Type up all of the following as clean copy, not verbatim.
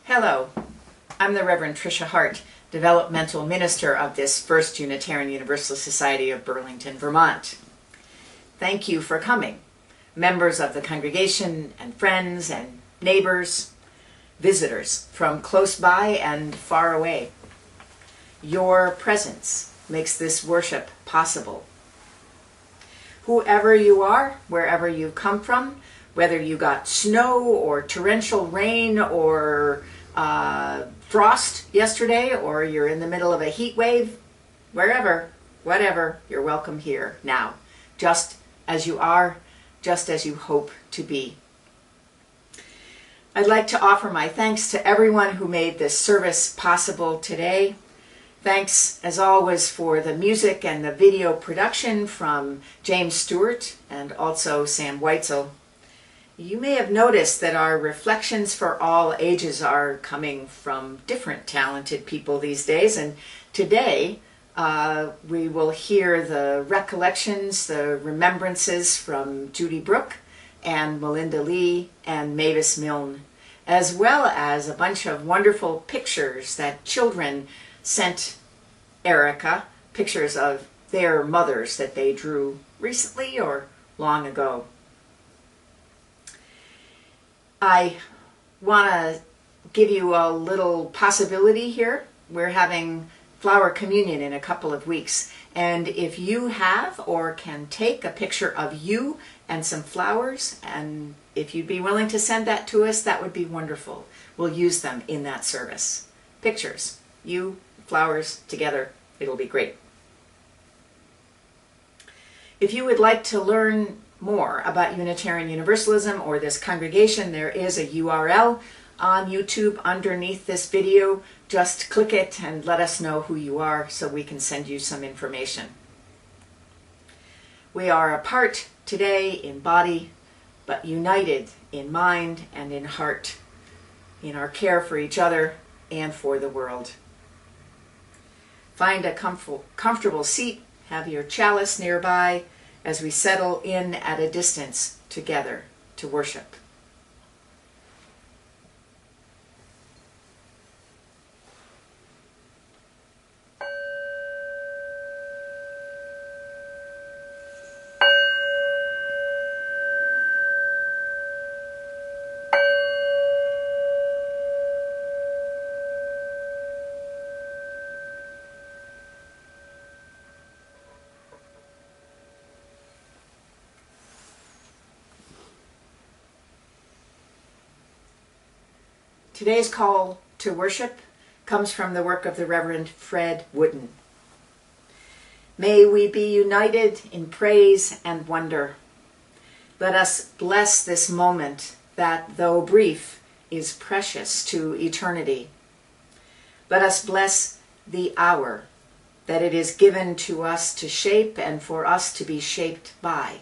Hello, I'm the Reverend Patricia Hart, Developmental Minister of this First Unitarian Universalist Society of Burlington, Vermont. Thank you for coming, members of the congregation and friends and neighbors, visitors from close by and far away. Your presence makes this worship possible. Whoever you are, wherever you come from, whether you got snow or torrential rain or frost yesterday, or you're in the middle of a heat wave, wherever, whatever, you're welcome here now, just as you are, just as you hope to be. I'd like to offer my thanks to everyone who made this service possible today. Thanks, as always, for the music and the video production from James Stewart and also Sam Whitesell. You may have noticed that our reflections for all ages are coming from different talented people these days, and today we will hear the recollections, the remembrances from Judy Brook and Melinda and Mavis Milne, as well as a bunch of wonderful pictures that children sent Erika, pictures of their mothers that they drew recently or long ago. I want to give you a little possibility here. We're having flower communion in a couple of weeks, and if you have or can take a picture of you and some flowers, and if you'd be willing to send that to us, that would be wonderful. We'll use them in that service. Pictures, you, flowers together, it'll be great. If you would like to learn more about Unitarian Universalism or this congregation, there is a URL on YouTube underneath this video. Just click it and let us know who you are so we can send you some information. We are apart today in body, but united in mind and in heart, in our care for each other and for the world. Find a comfortable seat, have your chalice nearby, as we settle in at a distance together to worship. Today's call to worship comes from the work of the Reverend Fred Wooden. May we be united in praise and wonder. Let us bless this moment that, though brief, is precious to eternity. Let us bless the hour that it is given to us to shape and for us to be shaped by.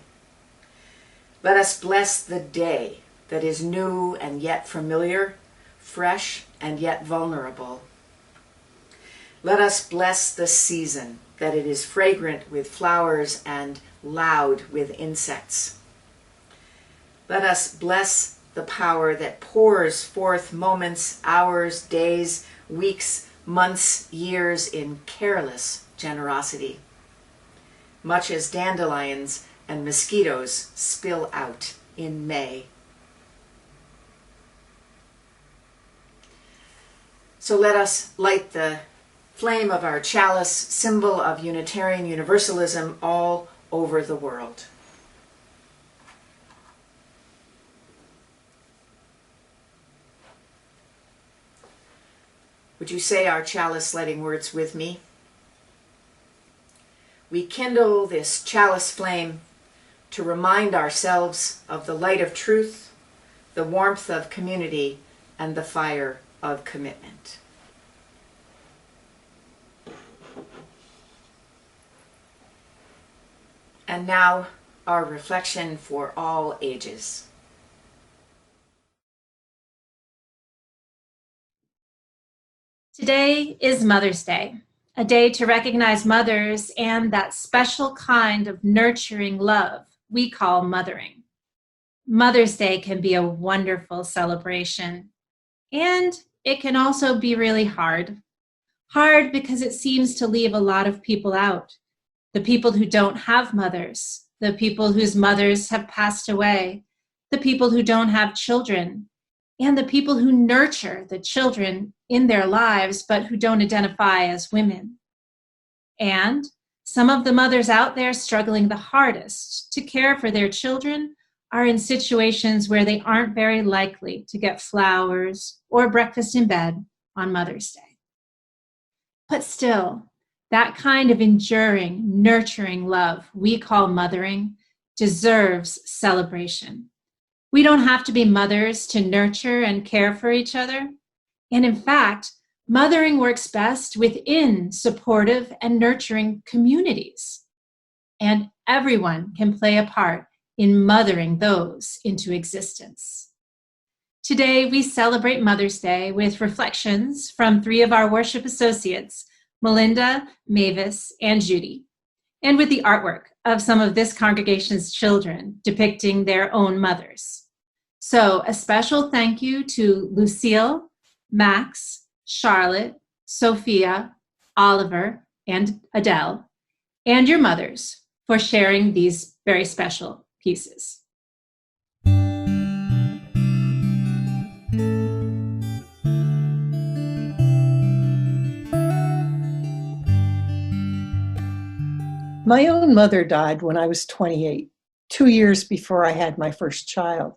Let us bless the day that is new and yet familiar, fresh and yet vulnerable. Let us bless the season, that it is fragrant with flowers and loud with insects. Let us bless the power that pours forth moments, hours, days, weeks, months, years in careless generosity, much as dandelions and mosquitoes spill out in May. So let us light the flame of our chalice, symbol of Unitarian Universalism, all over the world. Would you say our chalice-lighting words with me? We kindle this chalice flame to remind ourselves of the light of truth, the warmth of community, and the fire of commitment. And now, our reflection for all ages. Today is Mother's Day, a day to recognize mothers and that special kind of nurturing love we call mothering. Mother's Day can be a wonderful celebration, and it can also be really hard. Hard because it seems to leave a lot of people out. The people who don't have mothers, the people whose mothers have passed away, the people who don't have children, and the people who nurture the children in their lives but who don't identify as women. And some of the mothers out there struggling the hardest to care for their children are in situations where they aren't very likely to get flowers or breakfast in bed on Mother's Day. But still, that kind of enduring, nurturing love we call mothering deserves celebration. We don't have to be mothers to nurture and care for each other. And in fact, mothering works best within supportive and nurturing communities. And everyone can play a part in mothering those into existence. Today, we celebrate Mother's Day with reflections from 3 of our worship associates, Melinda, Mavis, and Judy, and with the artwork of some of this congregation's children depicting their own mothers. So a special thank you to Lucille, Max, Charlotte, Sophia, Oliver, and Adele, and your mothers for sharing these very special pieces. My own mother died when I was 28, 2 years before I had my first child.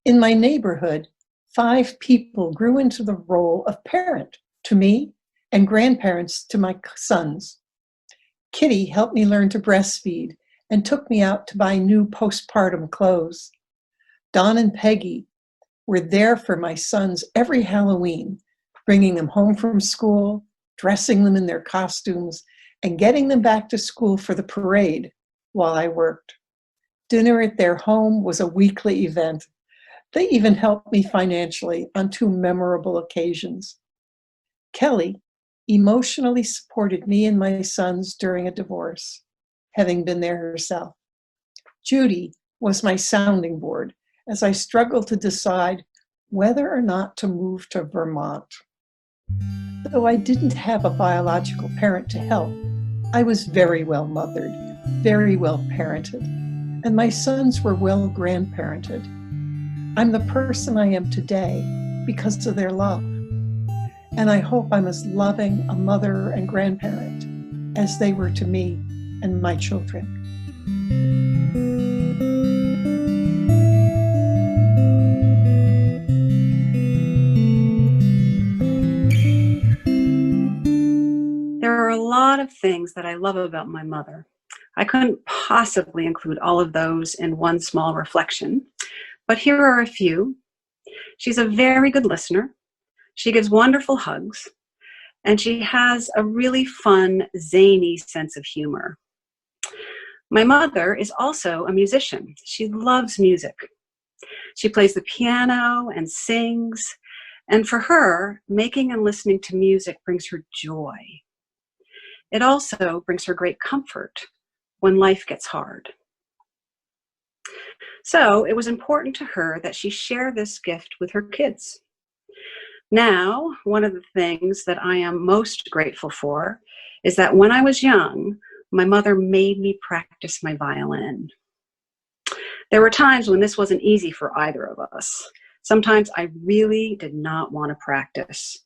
In my neighborhood, 5 people grew into the role of parent to me and grandparents to my sons. Kitty helped me learn to breastfeed and took me out to buy new postpartum clothes. Don and Peggy were there for my sons every Halloween, bringing them home from school, dressing them in their costumes, and getting them back to school for the parade while I worked. Dinner at their home was a weekly event. They even helped me financially on 2 memorable occasions. Kelly emotionally supported me and my sons during a divorce, having been there herself. Judy was my sounding board as I struggled to decide whether or not to move to Vermont. Though I didn't have a biological parent to help, I was very well mothered, very well parented, and my sons were well grandparented. I'm the person I am today because of their love. And I hope I'm as loving a mother and grandparent as they were to me and my children. There are a lot of things that I love about my mother. I couldn't possibly include all of those in one small reflection, but here are a few. She's a very good listener. She gives wonderful hugs, and she has a really fun, zany sense of humor. My mother is also a musician. She loves music. She plays the piano and sings, and for her, making and listening to music brings her joy. It also brings her great comfort when life gets hard. So it was important to her that she share this gift with her kids. Now, one of the things that I am most grateful for is that when I was young, my mother made me practice my violin. There were times when this wasn't easy for either of us. Sometimes I really did not want to practice.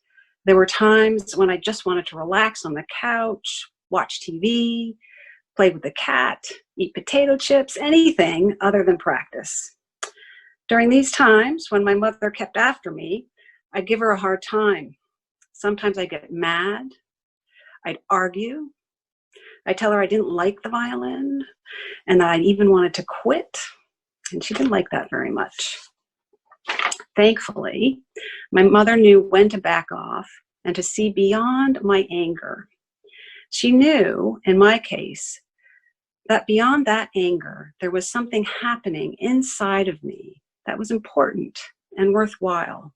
There were times when I just wanted to relax on the couch, watch TV, play with the cat, eat potato chips, anything other than practice. During these times, when my mother kept after me, I'd give her a hard time. Sometimes I'd get mad. I'd argue. I'd tell her I didn't like the violin and that I even wanted to quit. And she didn't like that very much. Thankfully, my mother knew when to back off and to see beyond my anger. She knew, in my case, that beyond that anger, there was something happening inside of me that was important and worthwhile.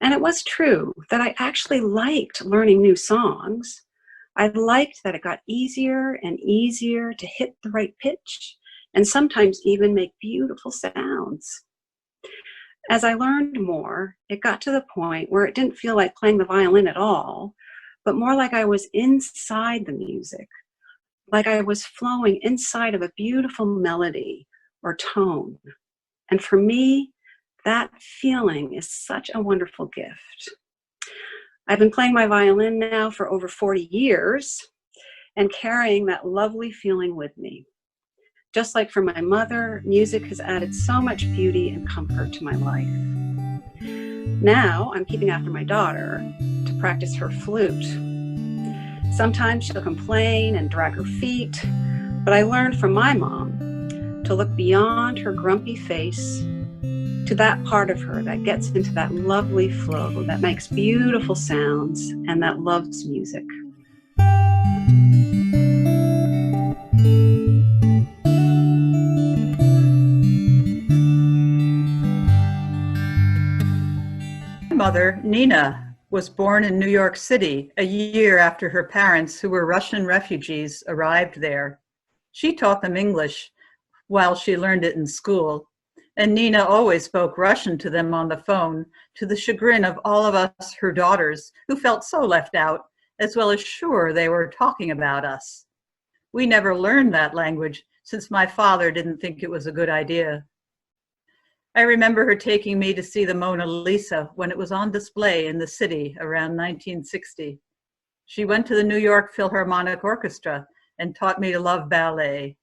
And it was true that I actually liked learning new songs. I liked that it got easier and easier to hit the right pitch and sometimes even make beautiful sounds. As I learned more, it got to the point where it didn't feel like playing the violin at all, but more like I was inside the music, like I was flowing inside of a beautiful melody or tone. And for me, that feeling is such a wonderful gift. I've been playing my violin now for over 40 years and carrying that lovely feeling with me. Just like for my mother, music has added so much beauty and comfort to my life. Now I'm keeping after my daughter to practice her flute. Sometimes she'll complain and drag her feet, but I learned from my mom to look beyond her grumpy face to that part of her that gets into that lovely flow, that makes beautiful sounds, and that loves music. My mother, Nina, was born in New York City a year after her parents, who were Russian refugees, arrived there. She taught them English while she learned it in school, and Nina always spoke Russian to them on the phone, to the chagrin of all of us, her daughters, who felt so left out, as well as sure they were talking about us. We never learned that language since my father didn't think it was a good idea. I remember her taking me to see the Mona Lisa when it was on display in the city around 1960. She went to the New York Philharmonic Orchestra and taught me to love ballet.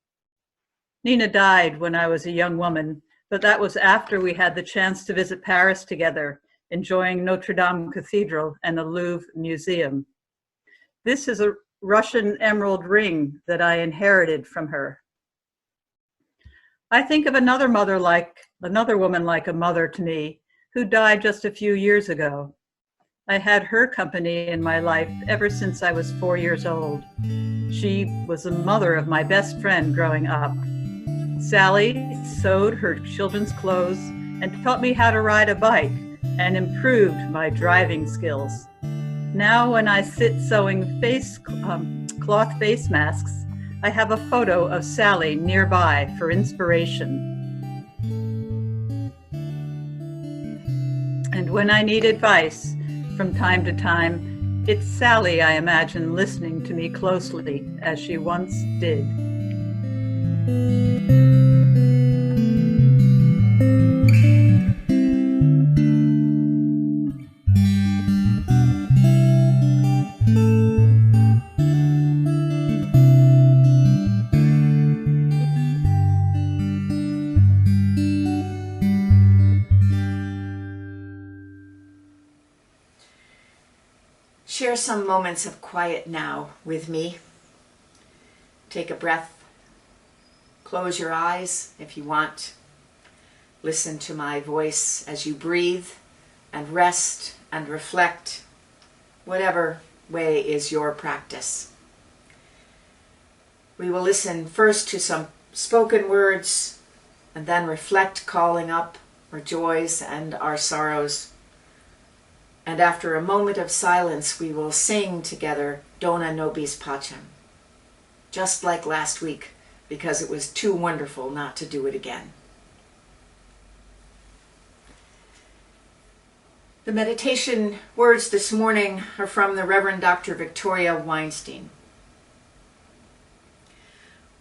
Nina died when I was a young woman, but that was after we had the chance to visit Paris together, enjoying Notre Dame Cathedral and the Louvre Museum. This is a Russian emerald ring that I inherited from her. I think of another woman like a mother to me, who died just a few years ago. I had her company in my life ever since I was 4 years old. She was the mother of my best friend growing up. Sally sewed her children's clothes and taught me how to ride a bike and improved my driving skills. Now when I sit sewing cloth face masks, I have a photo of Sally nearby for inspiration. And when I need advice from time to time, it's Sally I imagine listening to me closely, as she once did. Share some moments of quiet now with me. Take a breath. Close your eyes if you want. Listen to my voice as you breathe and rest and reflect, whatever way is your practice. We will listen first to some spoken words and then reflect, calling up our joys and our sorrows. And after a moment of silence, we will sing together Dona Nobis Pacem, just like last week, because it was too wonderful not to do it again. The meditation words this morning are from the Reverend Dr. Victoria Weinstein.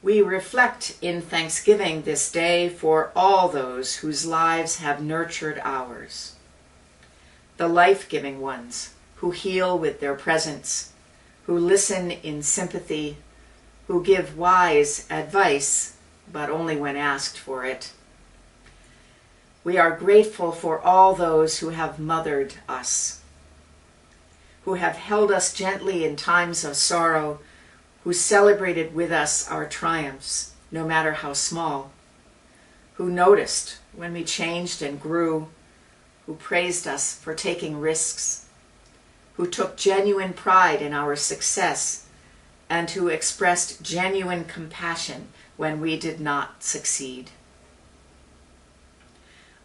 We reflect in thanksgiving this day for all those whose lives have nurtured ours. The life-giving ones who heal with their presence, who listen in sympathy, who give wise advice, but only when asked for it. We are grateful for all those who have mothered us, who have held us gently in times of sorrow, who celebrated with us our triumphs, no matter how small, who noticed when we changed and grew, who praised us for taking risks, who took genuine pride in our success, and who expressed genuine compassion when we did not succeed.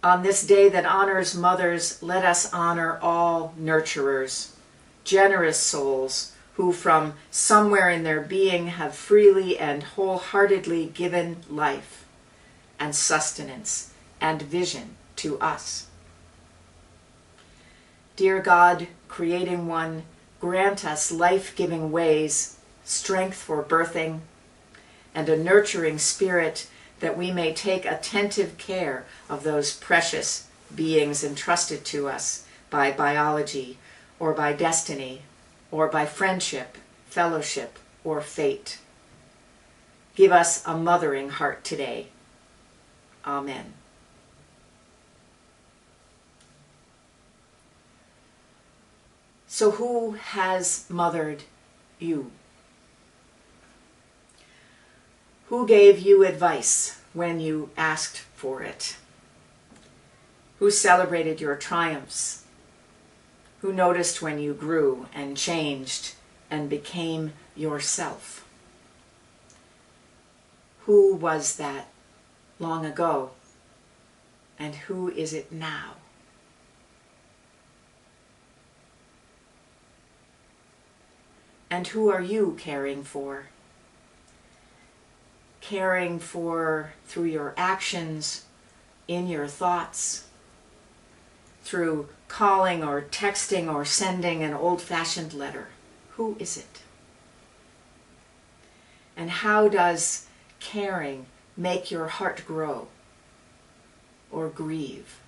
On this day that honors mothers, let us honor all nurturers, generous souls who from somewhere in their being have freely and wholeheartedly given life and sustenance and vision to us. Dear God, creating one, grant us life-giving ways, strength for birthing, and a nurturing spirit that we may take attentive care of those precious beings entrusted to us by biology or by destiny or by friendship, fellowship, or fate. Give us a mothering heart today. Amen. So who has mothered you? Who gave you advice when you asked for it? Who celebrated your triumphs? Who noticed when you grew and changed and became yourself? Who was that long ago? And who is it now? And who are you caring for? Caring for through your actions, in your thoughts, through calling or texting or sending an old-fashioned letter. Who is it? And how does caring make your heart grow or grieve?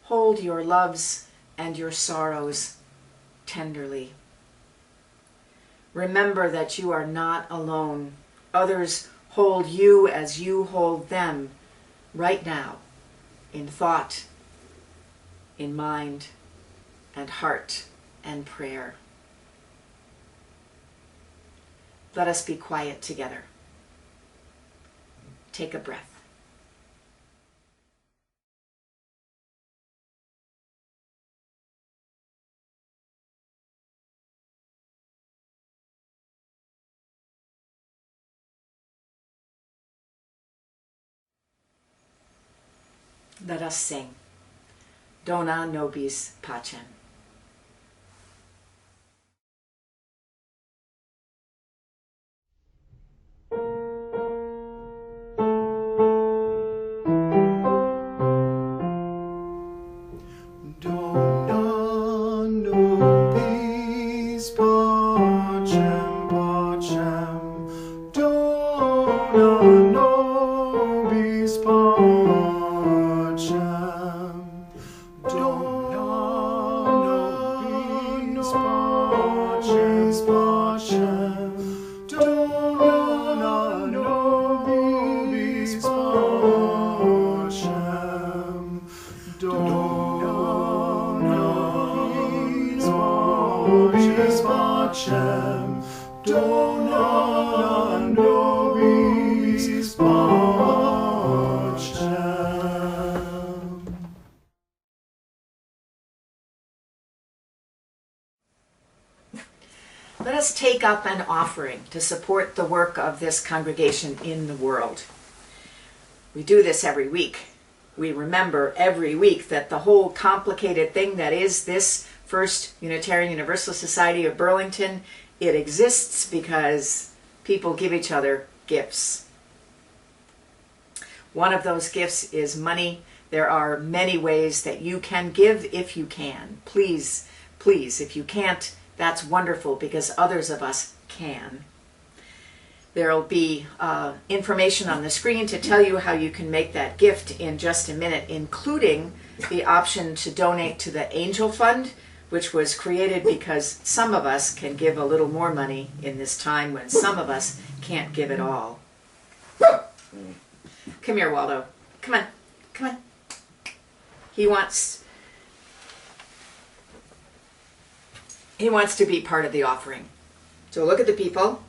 Hold your loves and your sorrows tenderly. Remember that you are not alone. Others hold you as you hold them right now, in thought, in mind, and heart, and prayer. Let us be quiet together. Take a breath. Let us sing. Dona nobis pacem. Dona nobis pacem, pacem. Dona nobis pacem. Let us take up an offering to support the work of this congregation in the world. We do this every week. We remember every week that the whole complicated thing that is this First Unitarian Universalist Society of Burlington, it exists because people give each other gifts. One of those gifts is money. There are many ways that you can give if you can. Please, please, if you can't, that's wonderful because others of us can. There will be information on the screen to tell you how you can make that gift in just a minute, including the option to donate to the Angel Fund, which was created because some of us can give a little more money in this time when some of us can't give it all. Come here, Waldo. Come on. Come on. He wants to be part of the offering. So look at the people.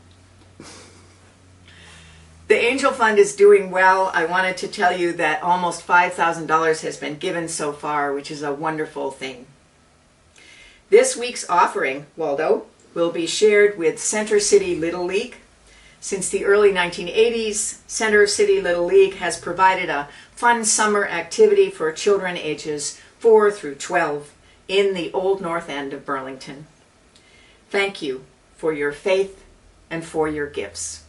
The Angel Fund is doing well. I wanted to tell you that almost $5,000 has been given so far, which is a wonderful thing. This week's offering, Waldo, will be shared with Center City Little League. Since the early 1980s, Center City Little League has provided a fun summer activity for children ages 4 through 12 in the Old North End of Burlington. Thank you for your faith and for your gifts.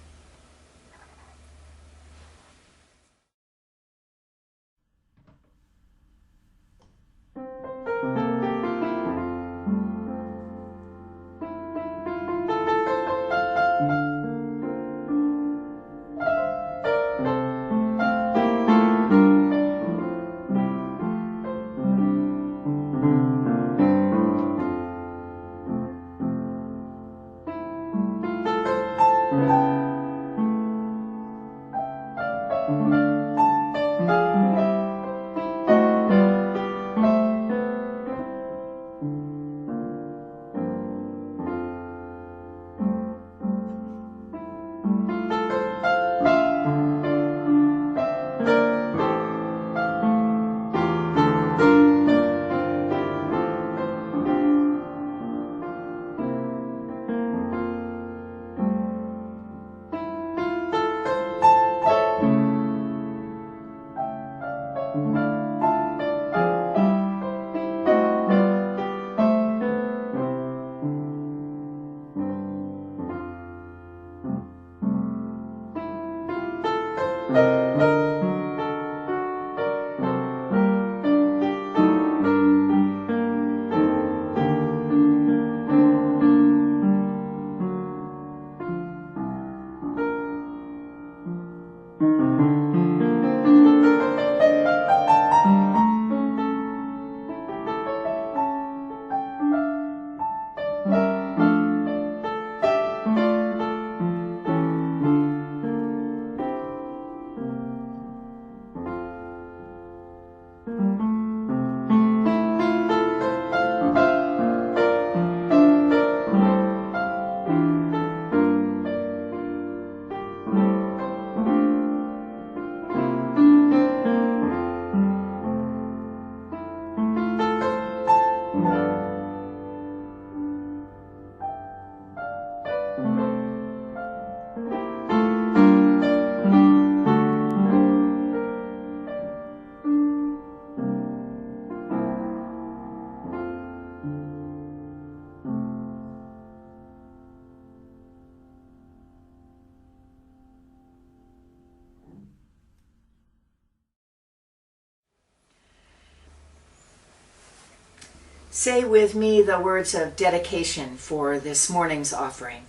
Say with me the words of dedication for this morning's offering.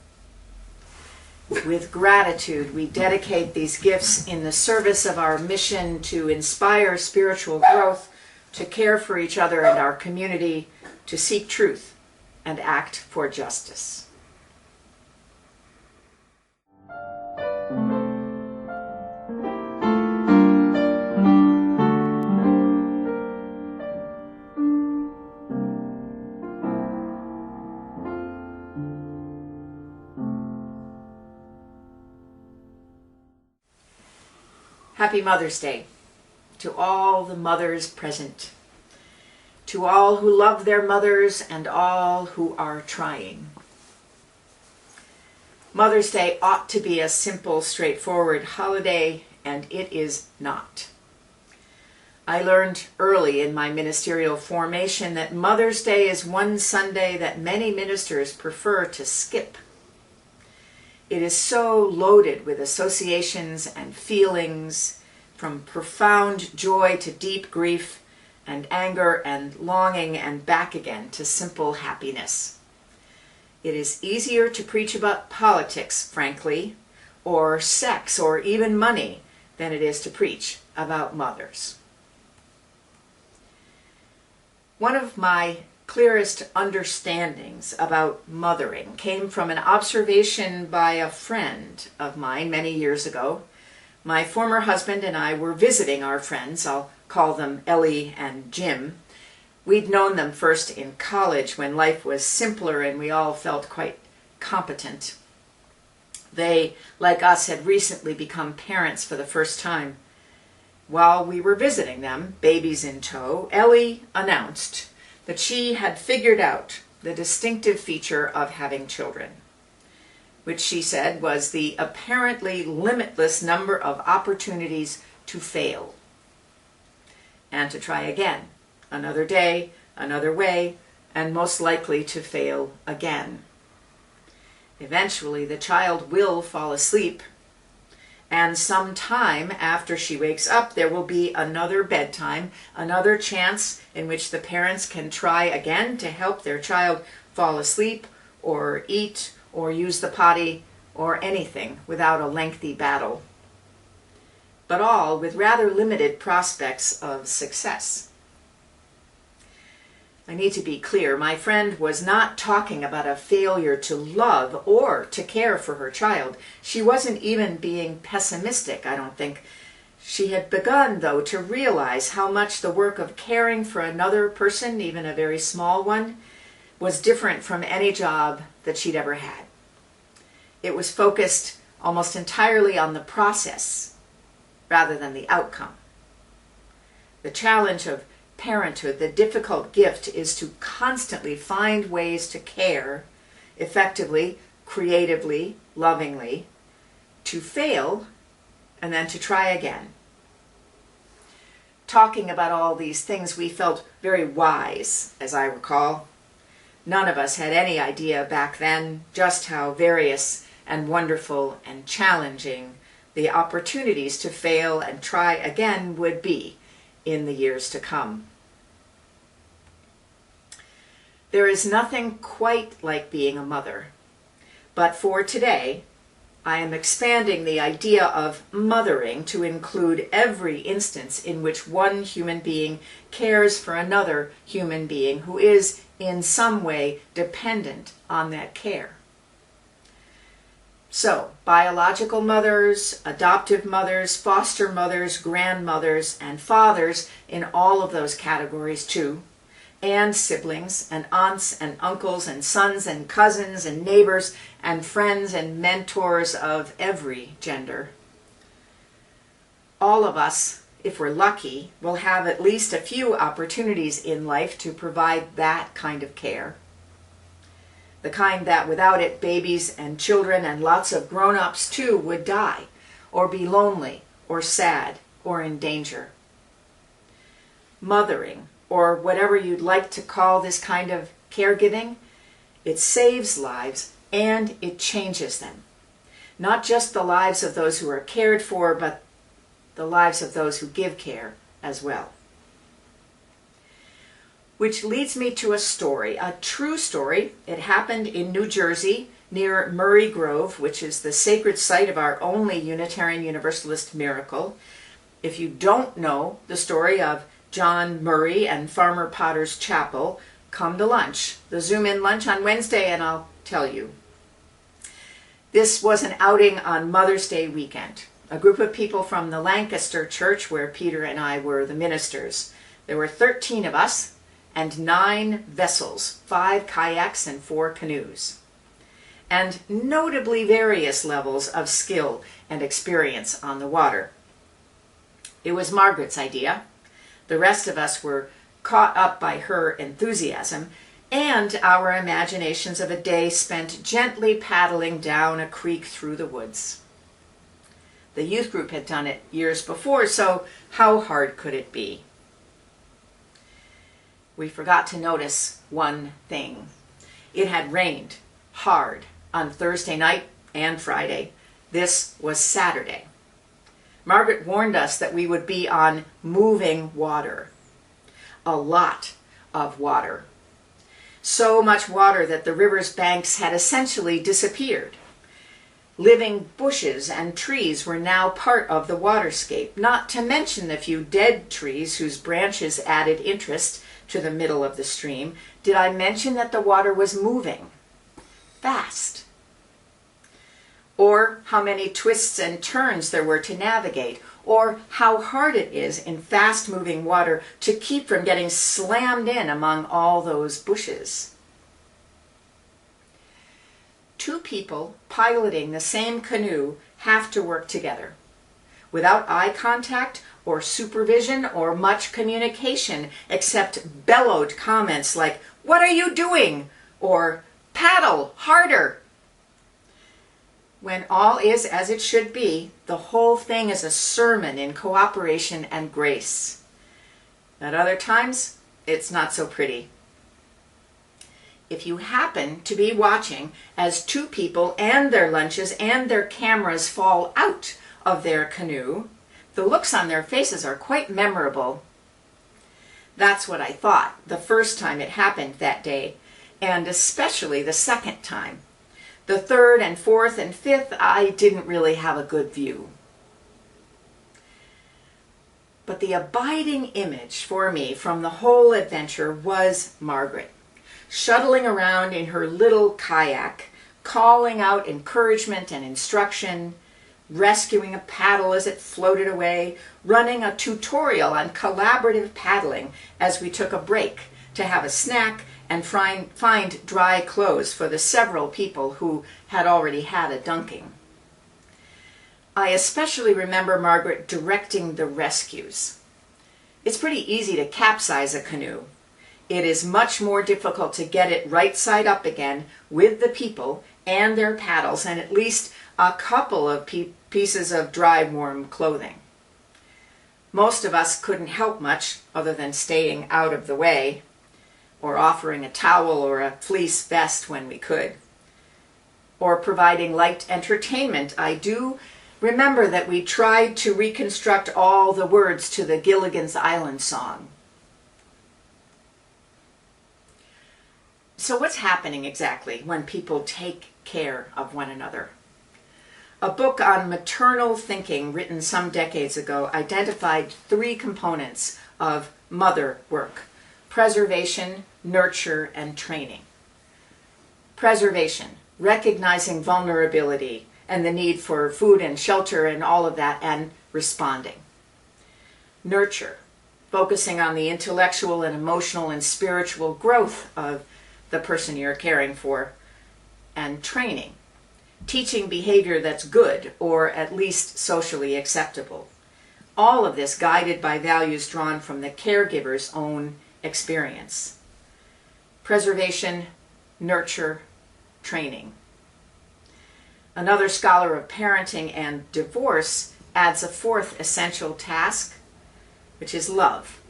With gratitude, we dedicate these gifts in the service of our mission to inspire spiritual growth, to care for each other and our community, to seek truth and act for justice. Happy Mother's Day to all the mothers present, to all who love their mothers and all who are trying. Mother's Day ought to be a simple, straightforward holiday, and it is not. I learned early in my ministerial formation that Mother's Day is one Sunday that many ministers prefer to skip. It is so loaded with associations and feelings, from profound joy to deep grief and anger and longing and back again to simple happiness. It is easier to preach about politics, frankly, or sex, or even money, than it is to preach about mothers. One of my clearest understandings about mothering came from an observation by a friend of mine many years ago. My former husband and I were visiting our friends. I'll call them Ellie and Jim. We'd known them first in college when life was simpler and we all felt quite competent. They, like us, had recently become parents for the first time. While we were visiting them, babies in tow, Ellie announced that she had figured out the distinctive feature of having children, which she said was the apparently limitless number of opportunities to fail and to try again, another day, another way, and most likely to fail again. Eventually, the child will fall asleep, and some time after she wakes up, there will be another bedtime, another chance in which the parents can try again to help their child fall asleep or eat or use the potty or anything without a lengthy battle, but all with rather limited prospects of success. I need to be clear, my friend was not talking about a failure to love or to care for her child. She wasn't even being pessimistic, I don't think. She had begun, though, to realize how much the work of caring for another person, even a very small one, was different from any job that she'd ever had. It was focused almost entirely on the process rather than the outcome. The challenge of parenthood, the difficult gift, is to constantly find ways to care effectively, creatively, lovingly, to fail, and then to try again. Talking about all these things, we felt very wise, as I recall. None of us had any idea back then just how various and wonderful and challenging the opportunities to fail and try again would be in the years to come. There is nothing quite like being a mother, but for today, I am expanding the idea of mothering to include every instance in which one human being cares for another human being who is in some way dependent on that care. So, biological mothers, adoptive mothers, foster mothers, grandmothers, and fathers in all of those categories too, and siblings and aunts and uncles and sons and cousins and neighbors and friends and mentors of every gender. All of us, if we're lucky, will have at least a few opportunities in life to provide that kind of care. The kind that without it, babies and children and lots of grown-ups too would die, or be lonely, or sad, or in danger. Mothering, or whatever you'd like to call this kind of caregiving, it saves lives and it changes them. Not just the lives of those who are cared for, but the lives of those who give care as well. Which leads me to a story, a true story. It happened in New Jersey near Murray Grove, which is the sacred site of our only Unitarian Universalist miracle. If you don't know the story of John Murray and Farmer Potter's Chapel, come to lunch, the Zoom-in lunch on Wednesday, and I'll tell you. This was an outing on Mother's Day weekend. A group of people from the Lancaster church, where Peter and I were the ministers. There were 13 of us, and 9 vessels, 5 kayaks and 4 canoes, and notably various levels of skill and experience on the water. It was Margaret's idea. The rest of us were caught up by her enthusiasm and our imaginations of a day spent gently paddling down a creek through the woods. The youth group had done it years before, so how hard could it be? We forgot to notice one thing. It had rained hard on Thursday night and Friday. This was Saturday. Margaret warned us that we would be on moving water. A lot of water. So much water that the river's banks had essentially disappeared. Living bushes and trees were now part of the waterscape, not to mention the few dead trees whose branches added interest to the middle of the stream, did I mention that the water was moving fast? Or how many twists and turns there were to navigate, or how hard it is in fast-moving water to keep from getting slammed in among all those bushes. Two people piloting the same canoe have to work together. Without eye contact or supervision or much communication, except bellowed comments like, "What are you doing?" or "Paddle harder." When all is as it should be, the whole thing is a sermon in cooperation and grace. At other times, it's not so pretty. If you happen to be watching as two people and their lunches and their cameras fall out of their canoe, the looks on their faces are quite memorable. That's what I thought the first time it happened that day, and especially the second time. The third and fourth and fifth, I didn't really have a good view. But the abiding image for me from the whole adventure was Margaret, shuttling around in her little kayak, calling out encouragement and instruction, rescuing a paddle as it floated away, running a tutorial on collaborative paddling as we took a break to have a snack and find dry clothes for the several people who had already had a dunking. I especially remember Margaret directing the rescues. It's pretty easy to capsize a canoe. It is much more difficult to get it right side up again with the people and their paddles and at least a couple of pieces of dry, warm clothing. Most of us couldn't help much other than staying out of the way, or offering a towel or a fleece vest when we could, or providing light entertainment. I do remember that we tried to reconstruct all the words to the Gilligan's Island song. So what's happening exactly when people take care of one another? A book on maternal thinking written some decades ago identified 3 components of mother work: preservation, nurture, and training. Preservation, recognizing vulnerability and the need for food and shelter and all of that, and responding. Nurture, focusing on the intellectual and emotional and spiritual growth of the person you're caring for. And training, teaching behavior that's good or at least socially acceptable. All of this guided by values drawn from the caregiver's own experience. Preservation, nurture, training. Another scholar of parenting and divorce adds a 4th essential task, which is love.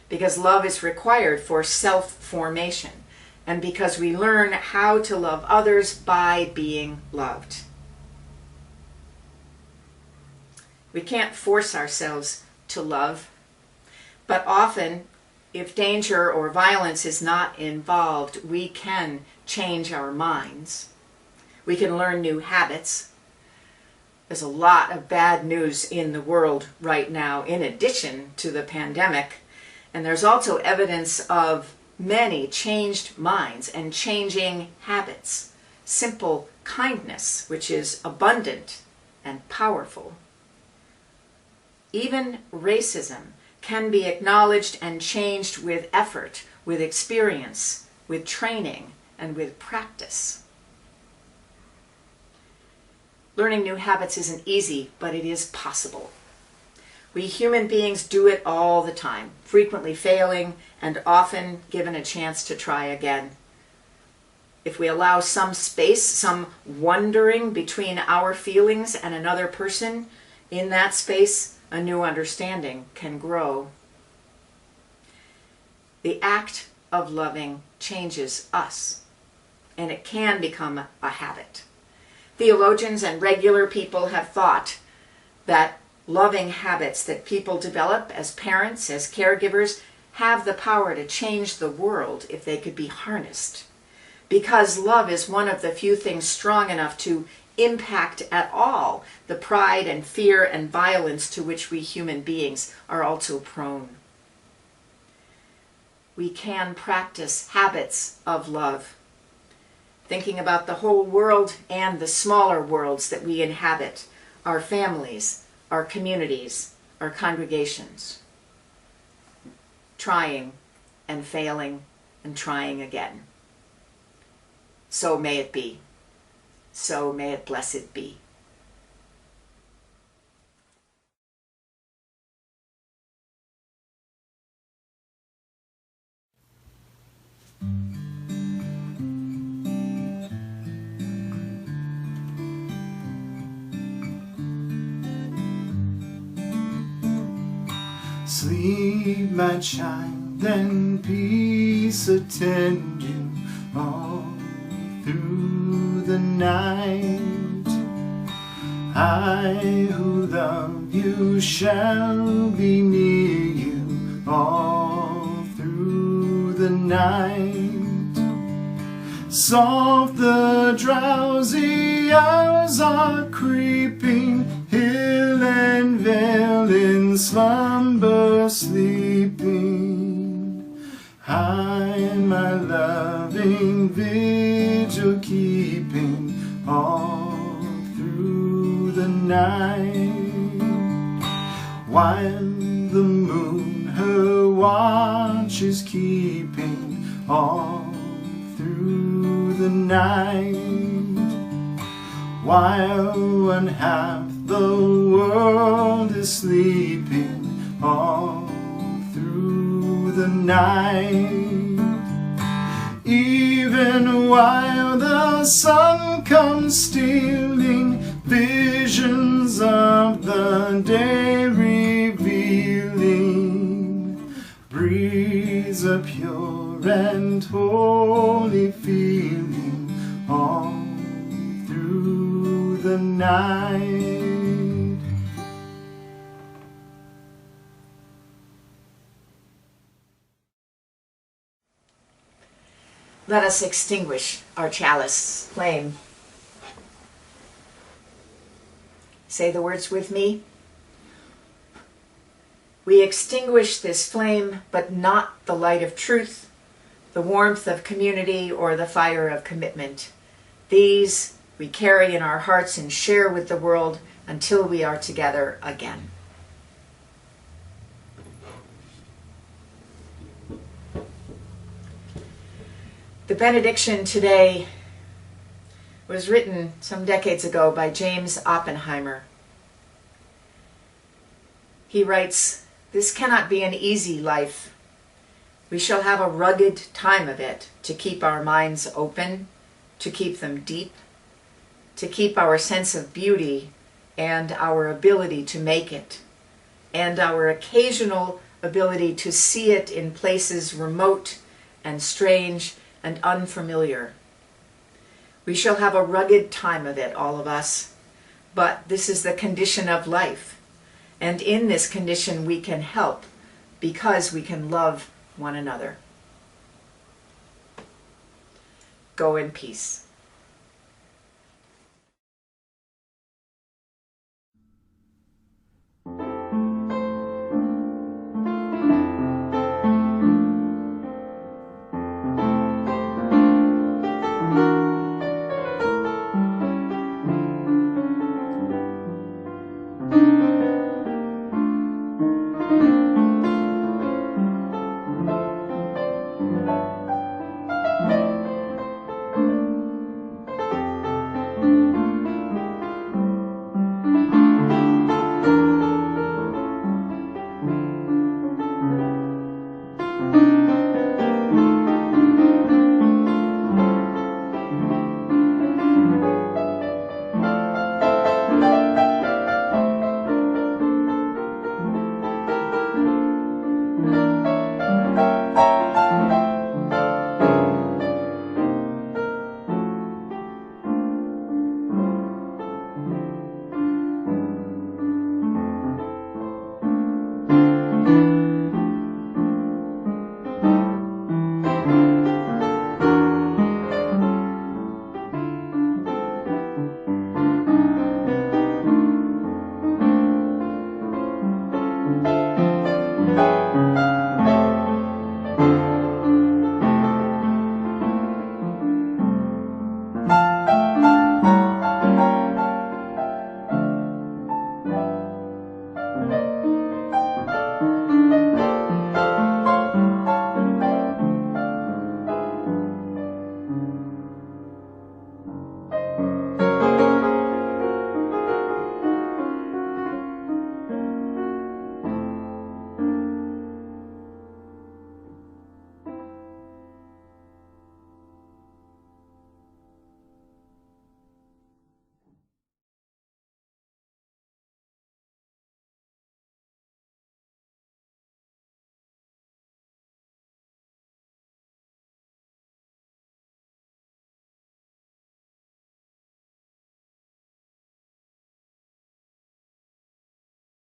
Because love is required for self-formation, and because we learn how to love others by being loved. We can't force ourselves to love, but often, if danger or violence is not involved, we can change our minds. We can learn new habits. There's a lot of bad news in the world right now, in addition to the pandemic. And there's also evidence of many changed minds and changing habits. Simple kindness, which is abundant and powerful. Even racism can be acknowledged and changed with effort, with experience, with training, and with practice. Learning new habits isn't easy, but it is possible. We human beings do it all the time, frequently failing and often given a chance to try again. If we allow some space, some wondering between our feelings and another person, in that space, a new understanding can grow. The act of loving changes us, and it can become a habit. Theologians and regular people have thought that loving habits that people develop as parents, as caregivers, have the power to change the world if they could be harnessed. Because love is one of the few things strong enough to impact at all the pride and fear and violence to which we human beings are also prone. we can practice habits of love, thinking about the whole world and the smaller worlds that we inhabit, our families, our communities, our congregations, trying and failing and trying again. So may it be. So may it blessed be. Sleep, my child, and peace attend you all through the night. I who love you shall be near you all through the night. Soft the drowsy hours are creeping, hill and vale in slumber sleeping. I my loving vigil keeping all through the night, while the moon her watch is keeping all through the night, while one half the world is sleeping all through the night. Even while the sun comes stealing, visions of the day revealing, breathes a pure and holy feeling all through the night. Let us extinguish our chalice flame. Say the words with me. We extinguish this flame, but not the light of truth, the warmth of community, or the fire of commitment. These we carry in our hearts and share with the world until we are together again. The benediction today was written some decades ago by James Oppenheimer. He writes, "This cannot be an easy life. We shall have a rugged time of it to keep our minds open, to keep them deep, to keep our sense of beauty and our ability to make it, and our occasional ability to see it in places remote and strange and unfamiliar. We shall have a rugged time of it, all of us, but this is the condition of life, and in this condition we can help because we can love one another." Go in peace.